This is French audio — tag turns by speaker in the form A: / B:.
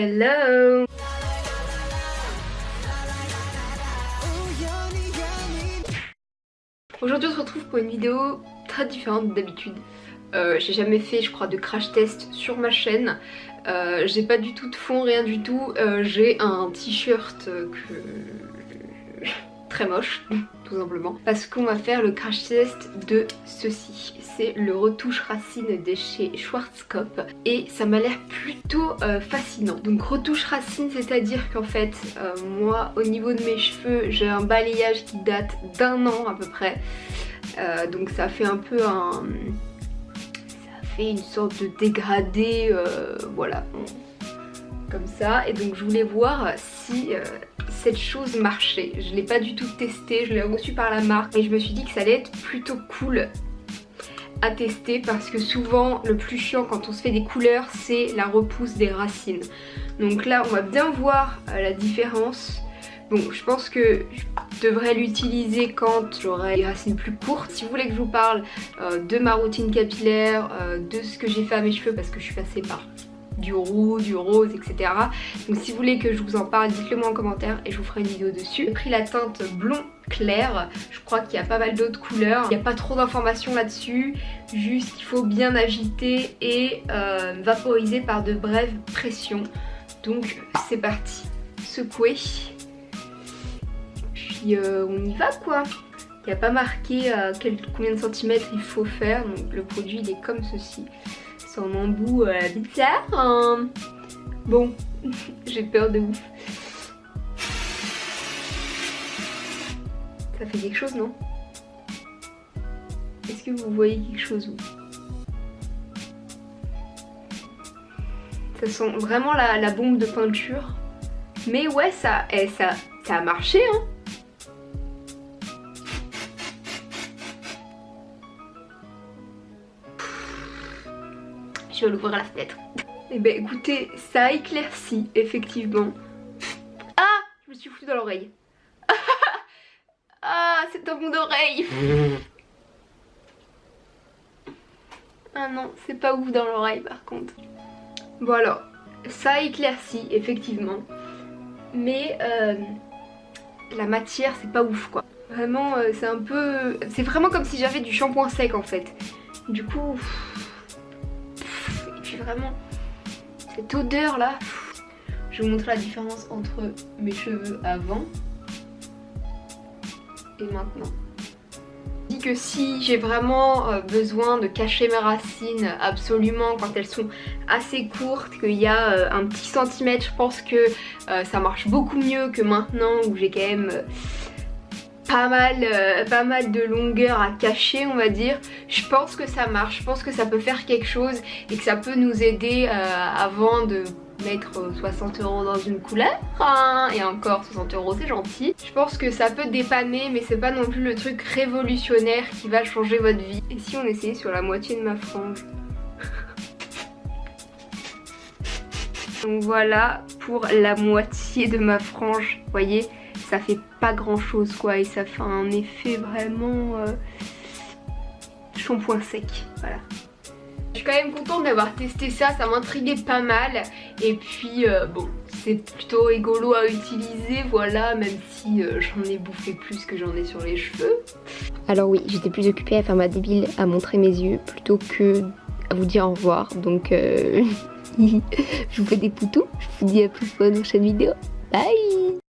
A: Hello. Aujourd'hui on se retrouve pour une vidéo très différente d'habitude. J'ai jamais fait je crois de crash test sur ma chaîne. J'ai pas du tout de fond, rien du tout. J'ai un t-shirt très moche tout simplement parce qu'on va faire le crash test de ceci. C'est le retouche racine de chez Schwarzkopf et ça m'a l'air plutôt fascinant. Donc retouche racine, c'est à dire qu'en fait moi au niveau de mes cheveux j'ai un balayage qui date d'1 an à peu près. Donc ça fait un peu une sorte de dégradé, voilà, comme ça. Et donc je voulais voir si cette chose marchait. Je l'ai pas du tout testé, je l'ai reçu par la marque et je me suis dit que ça allait être plutôt cool à tester parce que souvent le plus chiant quand on se fait des couleurs c'est la repousse des racines. Donc là on va bien voir la différence. Bon, je pense que je devrais l'utiliser quand j'aurai les racines plus courtes. Si vous voulez que je vous parle de ma routine capillaire, de ce que j'ai fait à mes cheveux, parce que je suis passée par du roux, du rose, etc. Donc si vous voulez que je vous en parle, dites-le moi en commentaire et je vous ferai une vidéo dessus. J'ai pris la teinte blond clair, je crois qu'il y a pas mal d'autres couleurs. Il n'y a pas trop d'informations là-dessus, juste qu'il faut bien agiter et vaporiser par de brèves pressions. Donc c'est parti, secouer. Puis on y va quoi. Il n'y a pas marqué combien de centimètres il faut faire, donc le produit il est comme ceci. C'est en embout bizarre hein. Bon, j'ai peur de ouf. Ça fait quelque chose non? Est-ce que vous voyez quelque chose vous? Ça sent vraiment la bombe de peinture. Mais ouais ça a marché hein. Je vais l'ouvrir à la fenêtre. Et ben écoutez, ça a éclairci effectivement. Ah, je me suis foutue dans l'oreille. Ah, c'est dans mon oreille. Ah non, c'est pas ouf dans l'oreille par contre. Bon alors, ça a éclairci effectivement. Mais la matière c'est pas ouf quoi. Vraiment c'est un peu... C'est vraiment comme si j'avais du shampoing sec en fait. Du coup... Vraiment cette odeur là. Je vais vous montrer la différence entre mes cheveux avant et maintenant. Je dis que si j'ai vraiment besoin de cacher mes racines absolument quand elles sont assez courtes, qu'il y a un petit centimètre, je pense que ça marche beaucoup mieux que maintenant où j'ai quand même pas mal de longueur à cacher on va dire. Je pense que ça marche, je pense que ça peut faire quelque chose et que ça peut nous aider avant de mettre 60 € dans une couleur hein. Et encore 60 € c'est gentil. Je pense que ça peut dépanner mais c'est pas non plus le truc révolutionnaire qui va changer votre vie. Et si on essayait sur la moitié de ma frange? Donc voilà pour la moitié de ma frange, vous voyez ça fait pas grand chose quoi et ça fait un effet vraiment shampoing sec, voilà. Je suis quand même contente d'avoir testé ça, ça m'intriguait pas mal et puis bon c'est plutôt rigolo à utiliser voilà, même si j'en ai bouffé plus que j'en ai sur les cheveux.
B: Alors oui, j'étais plus occupée à faire ma débile, à montrer mes yeux plutôt que à vous dire au revoir, donc je vous fais des poutous, je vous dis à plus pour une prochaine vidéo, bye.